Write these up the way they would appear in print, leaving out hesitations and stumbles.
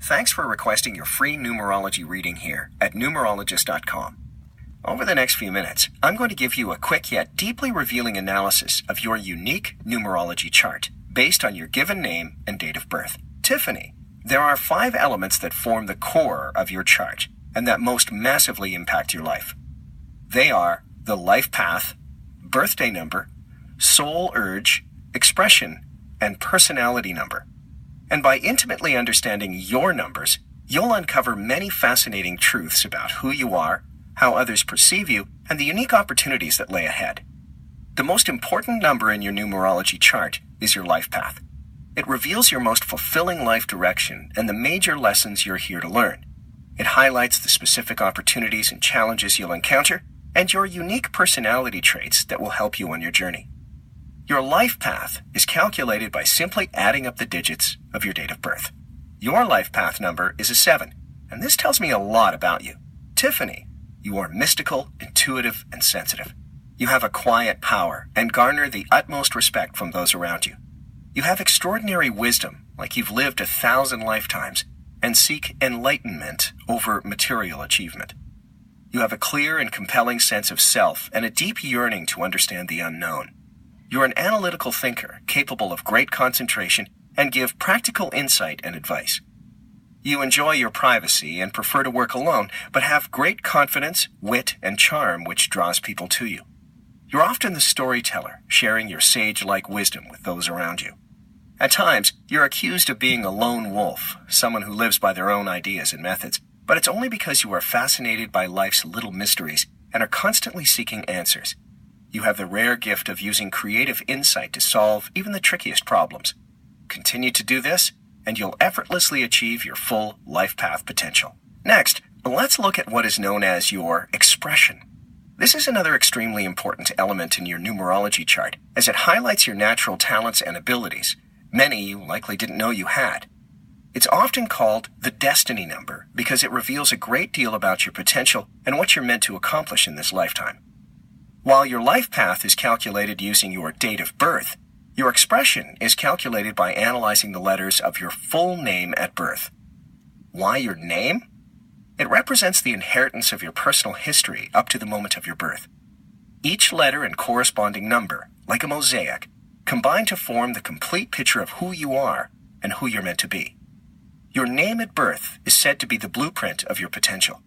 Thanks for requesting your free numerology reading here at numerologist.com. Over the next few minutes, I'm going to give you a quick yet deeply revealing analysis of your unique numerology chart based on your given name and date of birth. Tiffany, there are 5 elements that form the core of your chart and that most massively impact your life. They are the life path, birthday number, soul urge, expression, and personality number. And by intimately understanding your numbers, you'll uncover many fascinating truths about who you are, how others perceive you, and the unique opportunities that lay ahead. The most important number in your numerology chart is your life path. It reveals your most fulfilling life direction and the major lessons you're here to learn. It highlights the specific opportunities and challenges you'll encounter and your unique personality traits that will help you on your journey. Your life path is calculated by simply adding up the digits of your date of birth. Your life path number is a 7, and this tells me a lot about you. Tiffany, you are mystical, intuitive, and sensitive. You have a quiet power and garner the utmost respect from those around you. You have extraordinary wisdom, like you've lived 1,000 lifetimes, and seek enlightenment over material achievement. You have a clear and compelling sense of self and a deep yearning to understand the unknown. You're an analytical thinker, capable of great concentration, and give practical insight and advice. You enjoy your privacy and prefer to work alone, but have great confidence, wit, and charm which draws people to you. You're often the storyteller, sharing your sage-like wisdom with those around you. At times, you're accused of being a lone wolf, someone who lives by their own ideas and methods, but it's only because you are fascinated by life's little mysteries and are constantly seeking answers. You have the rare gift of using creative insight to solve even the trickiest problems. Continue to do this, and you'll effortlessly achieve your full life path potential. Next, let's look at what is known as your expression. This is another extremely important element in your numerology chart, as it highlights your natural talents and abilities, many you likely didn't know you had. It's often called the destiny number because it reveals a great deal about your potential and what you're meant to accomplish in this lifetime. While your life path is calculated using your date of birth, your expression is calculated by analyzing the letters of your full name at birth. Why your name? It represents the inheritance of your personal history up to the moment of your birth. Each letter and corresponding number, like a mosaic, combine to form the complete picture of who you are and who you're meant to be. Your name at birth is said to be the blueprint of your potential.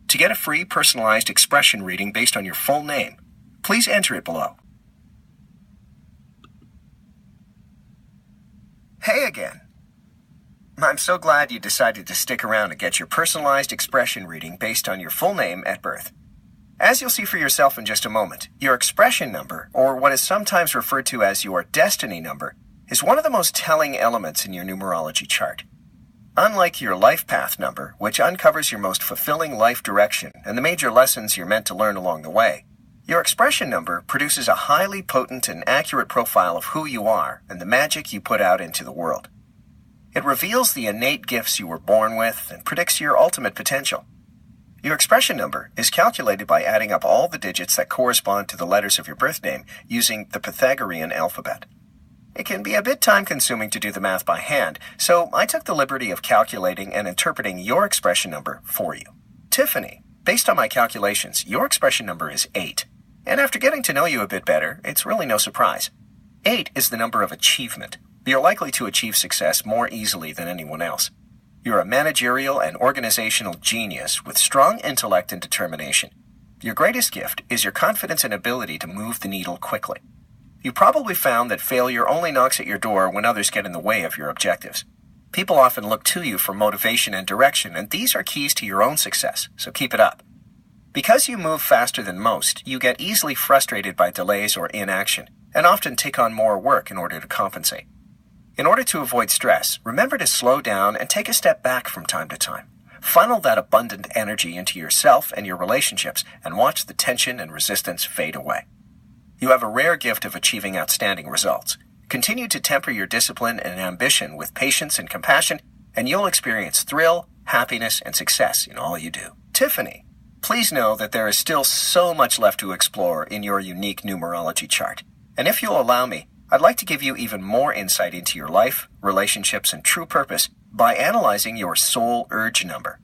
To get a free personalized expression reading based on your full name, please enter it below. Hey again. I'm so glad you decided to stick around to get your personalized expression reading based on your full name at birth. As you'll see for yourself in just a moment, your expression number, or what is sometimes referred to as your destiny number, is one of the most telling elements in your numerology chart. Unlike your life path number, which uncovers your most fulfilling life direction and the major lessons you're meant to learn along the way, your expression number produces a highly potent and accurate profile of who you are and the magic you put out into the world. It reveals the innate gifts you were born with and predicts your ultimate potential. Your expression number is calculated by adding up all the digits that correspond to the letters of your birth name using the Pythagorean alphabet. It can be a bit time-consuming to do the math by hand, so I took the liberty of calculating and interpreting your expression number for you. Tiffany, based on my calculations, your expression number is 8. And after getting to know you a bit better, it's really no surprise. 8 is the number of achievement. You're likely to achieve success more easily than anyone else. You're a managerial and organizational genius with strong intellect and determination. Your greatest gift is your confidence and ability to move the needle quickly. You probably found that failure only knocks at your door when others get in the way of your objectives. People often look to you for motivation and direction, and these are keys to your own success, so keep it up. Because you move faster than most, you get easily frustrated by delays or inaction, and often take on more work in order to compensate. In order to avoid stress, remember to slow down and take a step back from time to time. Funnel that abundant energy into yourself and your relationships, and watch the tension and resistance fade away. You have a rare gift of achieving outstanding results. Continue to temper your discipline and ambition with patience and compassion, and you'll experience thrill, happiness, and success in all you do. Tiffany, please know that there is still so much left to explore in your unique numerology chart. And if you'll allow me, I'd like to give you even more insight into your life, relationships, and true purpose by analyzing your soul urge number.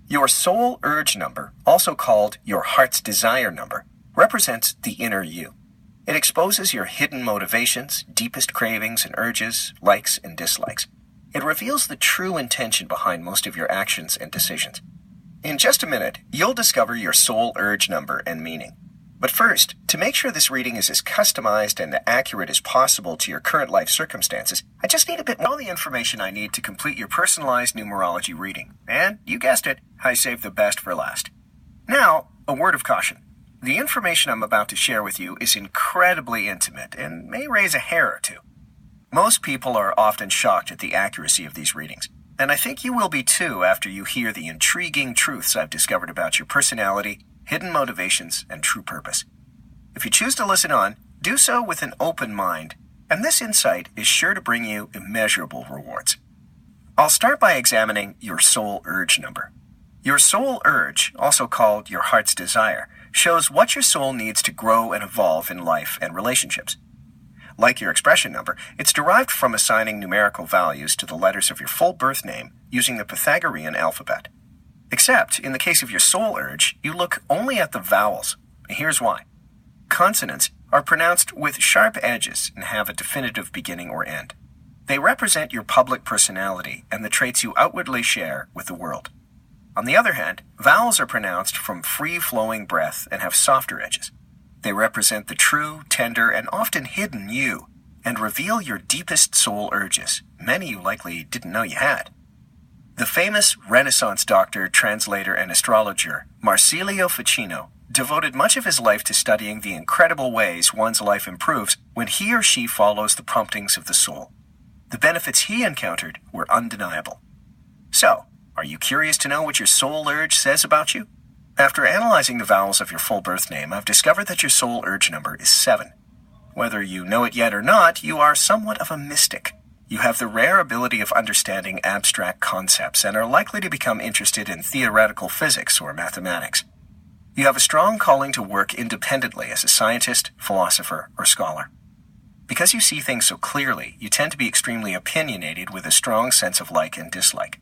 Your soul urge number, also called your heart's desire number, represents the inner you. It exposes your hidden motivations, deepest cravings and urges, likes and dislikes. It reveals the true intention behind most of your actions and decisions. In just a minute, you'll discover your soul urge number and meaning. But first, to make sure this reading is as customized and accurate as possible to your current life circumstances, I just need a bit more of the information I need to complete your personalized numerology reading. And you guessed it, I saved the best for last. Now, a word of caution. The information I'm about to share with you is incredibly intimate and may raise a hair or two. Most people are often shocked at the accuracy of these readings, and I think you will be too after you hear the intriguing truths I've discovered about your personality, hidden motivations, and true purpose. If you choose to listen on, do so with an open mind, and this insight is sure to bring you immeasurable rewards. I'll start by examining your soul urge number. Your soul urge, also called your heart's desire, shows what your soul needs to grow and evolve in life and relationships. Like your expression number, it's derived from assigning numerical values to the letters of your full birth name using the Pythagorean alphabet. Except, in the case of your soul urge, you look only at the vowels. Here's why. Consonants are pronounced with sharp edges and have a definitive beginning or end. They represent your public personality and the traits you outwardly share with the world. On the other hand, vowels are pronounced from free-flowing breath and have softer edges. They represent the true, tender, and often hidden you, and reveal your deepest soul urges, many you likely didn't know you had. The famous Renaissance doctor, translator, and astrologer, Marsilio Ficino, devoted much of his life to studying the incredible ways one's life improves when he or she follows the promptings of the soul. The benefits he encountered were undeniable. So, are you curious to know what your soul urge says about you? After analyzing the vowels of your full birth name, I've discovered that your soul urge number is 7. Whether you know it yet or not, you are somewhat of a mystic. You have the rare ability of understanding abstract concepts and are likely to become interested in theoretical physics or mathematics. You have a strong calling to work independently as a scientist, philosopher, or scholar. Because you see things so clearly, you tend to be extremely opinionated with a strong sense of like and dislike.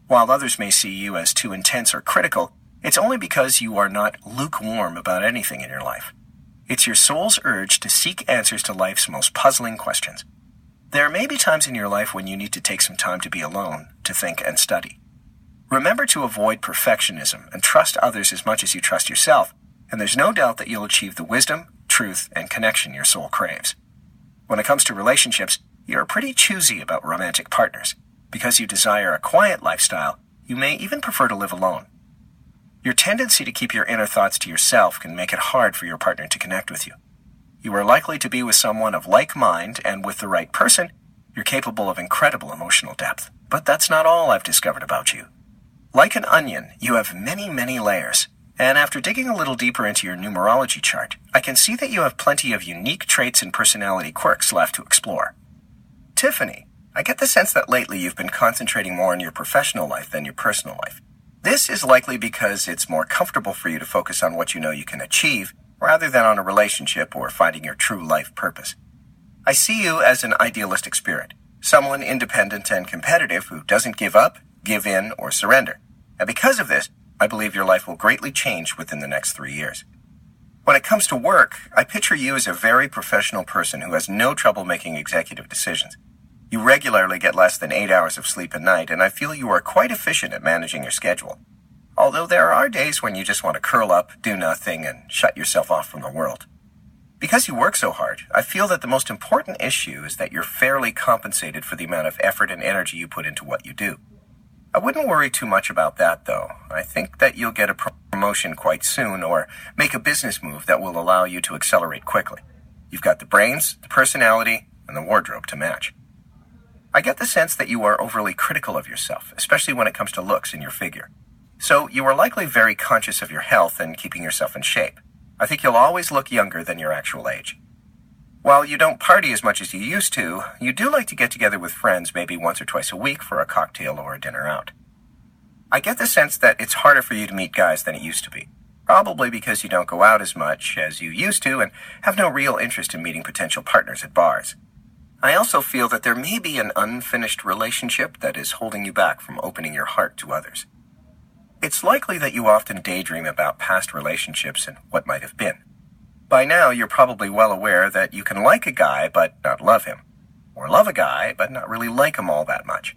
While others may see you as too intense or critical, it's only because you are not lukewarm about anything in your life. It's your soul's urge to seek answers to life's most puzzling questions. There may be times in your life when you need to take some time to be alone, to think and study. Remember to avoid perfectionism and trust others as much as you trust yourself, and there's no doubt that you'll achieve the wisdom, truth, and connection your soul craves. When it comes to relationships, you're pretty choosy about romantic partners. Because you desire a quiet lifestyle, you may even prefer to live alone. Your tendency to keep your inner thoughts to yourself can make it hard for your partner to connect with you. You are likely to be with someone of like mind, and with the right person, you're capable of incredible emotional depth. But that's not all I've discovered about you. Like an onion, you have many, many layers. And after digging a little deeper into your numerology chart, I can see that you have plenty of unique traits and personality quirks left to explore. Tiffany, I get the sense that lately you've been concentrating more on your professional life than your personal life. This is likely because it's more comfortable for you to focus on what you know you can achieve, rather than on a relationship or finding your true life purpose. I see you as an idealistic spirit, someone independent and competitive who doesn't give up, give in, or surrender. And because of this, I believe your life will greatly change within the next 3 years. When it comes to work, I picture you as a very professional person who has no trouble making executive decisions. You regularly get less than 8 hours of sleep a night, and I feel you are quite efficient at managing your schedule. Although there are days when you just want to curl up, do nothing, and shut yourself off from the world. Because you work so hard, I feel that the most important issue is that you're fairly compensated for the amount of effort and energy you put into what you do. I wouldn't worry too much about that, though. I think that you'll get a promotion quite soon, or make a business move that will allow you to accelerate quickly. You've got the brains, the personality, and the wardrobe to match. I get the sense that you are overly critical of yourself, especially when it comes to looks and your figure. So you are likely very conscious of your health and keeping yourself in shape. I think you'll always look younger than your actual age. While you don't party as much as you used to, you do like to get together with friends maybe once or twice a week for a cocktail or a dinner out. I get the sense that it's harder for you to meet guys than it used to be, probably because you don't go out as much as you used to and have no real interest in meeting potential partners at bars. I also feel that there may be an unfinished relationship that is holding you back from opening your heart to others. It's likely that you often daydream about past relationships and what might have been. By now, you're probably well aware that you can like a guy but not love him, or love a guy but not really like him all that much.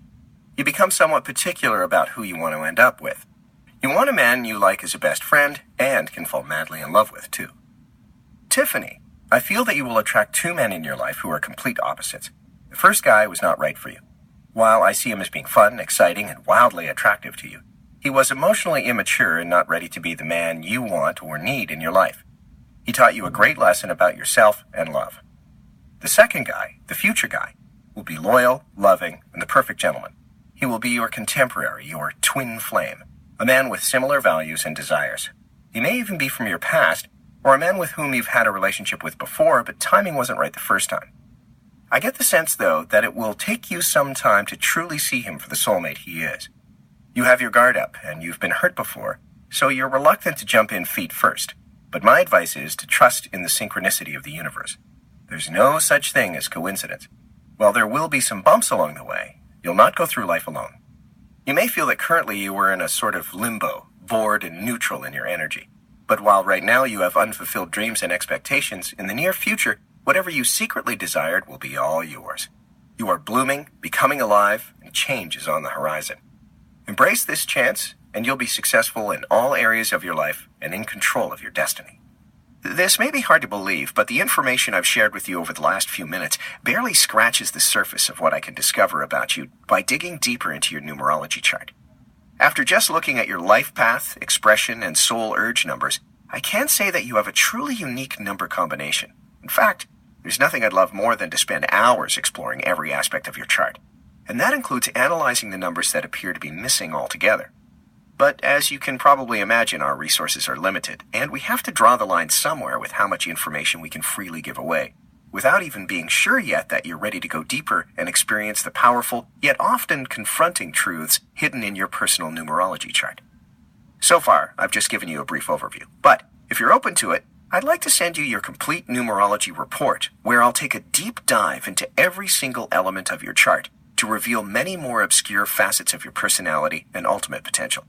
You become somewhat particular about who you want to end up with. You want a man you like as a best friend and can fall madly in love with, too. Tiffany, I feel that you will attract two men in your life who are complete opposites. The first guy was not right for you. While I see him as being fun, exciting, and wildly attractive to you, he was emotionally immature and not ready to be the man you want or need in your life. He taught you a great lesson about yourself and love. The second guy, the future guy, will be loyal, loving, and the perfect gentleman. He will be your contemporary, your twin flame, a man with similar values and desires. He may even be from your past, or a man with whom you've had a relationship with before, but timing wasn't right the first time. I get the sense, though, that it will take you some time to truly see him for the soulmate he is. You have your guard up, and you've been hurt before, so you're reluctant to jump in feet first. But my advice is to trust in the synchronicity of the universe. There's no such thing as coincidence. While there will be some bumps along the way, you'll not go through life alone. You may feel that currently you are in a sort of limbo, bored and neutral in your energy. But while right now you have unfulfilled dreams and expectations, in the near future, whatever you secretly desired will be all yours. You are blooming, becoming alive, and change is on the horizon. Embrace this chance, and you'll be successful in all areas of your life and in control of your destiny. This may be hard to believe, but the information I've shared with you over the last few minutes barely scratches the surface of what I can discover about you by digging deeper into your numerology chart. After just looking at your life path, expression, and soul urge numbers, I can say that you have a truly unique number combination. In fact, there's nothing I'd love more than to spend hours exploring every aspect of your chart. And that includes analyzing the numbers that appear to be missing altogether. But as you can probably imagine, our resources are limited, and we have to draw the line somewhere with how much information we can freely give away, without even being sure yet that you're ready to go deeper and experience the powerful, yet often confronting truths hidden in your personal numerology chart. So far, I've just given you a brief overview, but if you're open to it, I'd like to send you your complete numerology report, where I'll take a deep dive into every single element of your chart to reveal many more obscure facets of your personality and ultimate potential.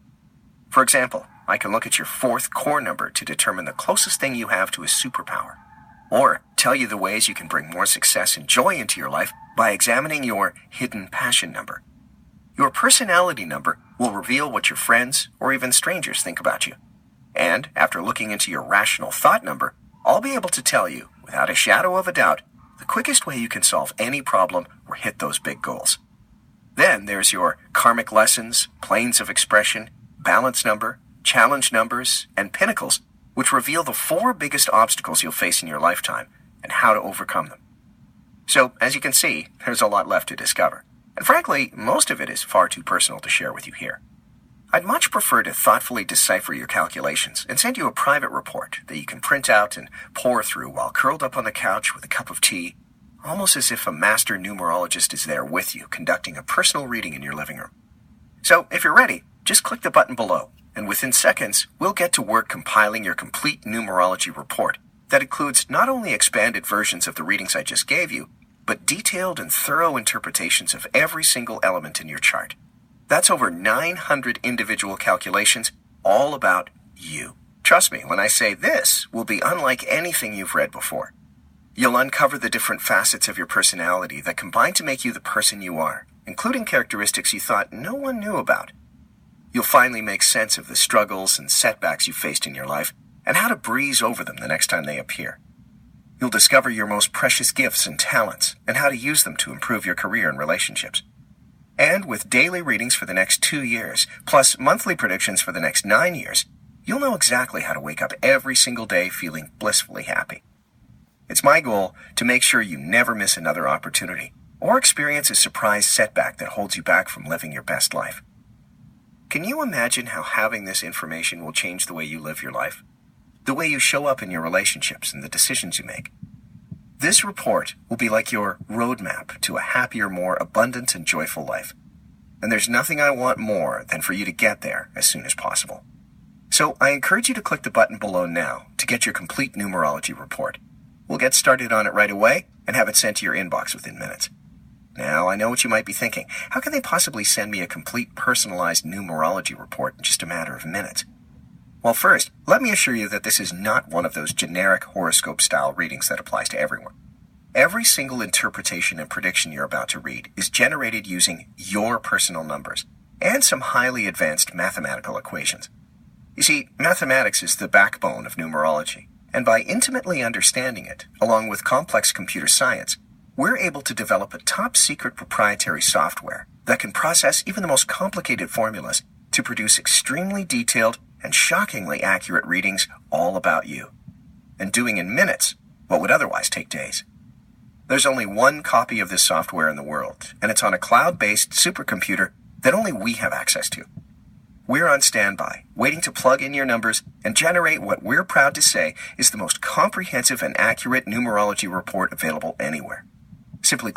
For example, I can look at your fourth core number to determine the closest thing you have to a superpower, or tell you the ways you can bring more success and joy into your life by examining your hidden passion number. Your personality number will reveal what your friends or even strangers think about you. And after looking into your rational thought number, I'll be able to tell you, without a shadow of a doubt, the quickest way you can solve any problem or hit those big goals. Then there's your karmic lessons, planes of expression, balance number, challenge numbers, and pinnacles, which reveal the 4 biggest obstacles you'll face in your lifetime and how to overcome them. So, as you can see, there's a lot left to discover. And frankly, most of it is far too personal to share with you here. I'd much prefer to thoughtfully decipher your calculations and send you a private report that you can print out and pore through while curled up on the couch with a cup of tea, almost as if a master numerologist is there with you conducting a personal reading in your living room. So, if you're ready, just click the button below, and within seconds, we'll get to work compiling your complete numerology report that includes not only expanded versions of the readings I just gave you, but detailed and thorough interpretations of every single element in your chart. That's over 900 individual calculations, all about you. Trust me when I say this will be unlike anything you've read before. You'll uncover the different facets of your personality that combine to make you the person you are, including characteristics you thought no one knew about. You'll finally make sense of the struggles and setbacks you faced in your life and how to breeze over them the next time they appear. You'll discover your most precious gifts and talents and how to use them to improve your career and relationships. And with daily readings for the next 2 years, plus monthly predictions for the next 9 years, you'll know exactly how to wake up every single day feeling blissfully happy. It's my goal to make sure you never miss another opportunity or experience a surprise setback that holds you back from living your best life. Can you imagine how having this information will change the way you live your life? The way you show up in your relationships and the decisions you make? This report will be like your roadmap to a happier, more abundant and joyful life. And there's nothing I want more than for you to get there as soon as possible. So I encourage you to click the button below now to get your complete numerology report. We'll get started on it right away and have it sent to your inbox within minutes. Now, I know what you might be thinking. How can they possibly send me a complete personalized numerology report in just a matter of minutes? Well, first, let me assure you that this is not one of those generic horoscope-style readings that applies to everyone. Every single interpretation and prediction you're about to read is generated using your personal numbers and some highly advanced mathematical equations. You see, mathematics is the backbone of numerology, and by intimately understanding it, along with complex computer science, we're able to develop a top-secret proprietary software that can process even the most complicated formulas to produce extremely detailed and shockingly accurate readings all about you, and doing in minutes what would otherwise take days. There's only one copy of this software in the world, and it's on a cloud-based supercomputer that only we have access to. We're on standby, waiting to plug in your numbers and generate what we're proud to say is the most comprehensive and accurate numerology report available anywhere. Simply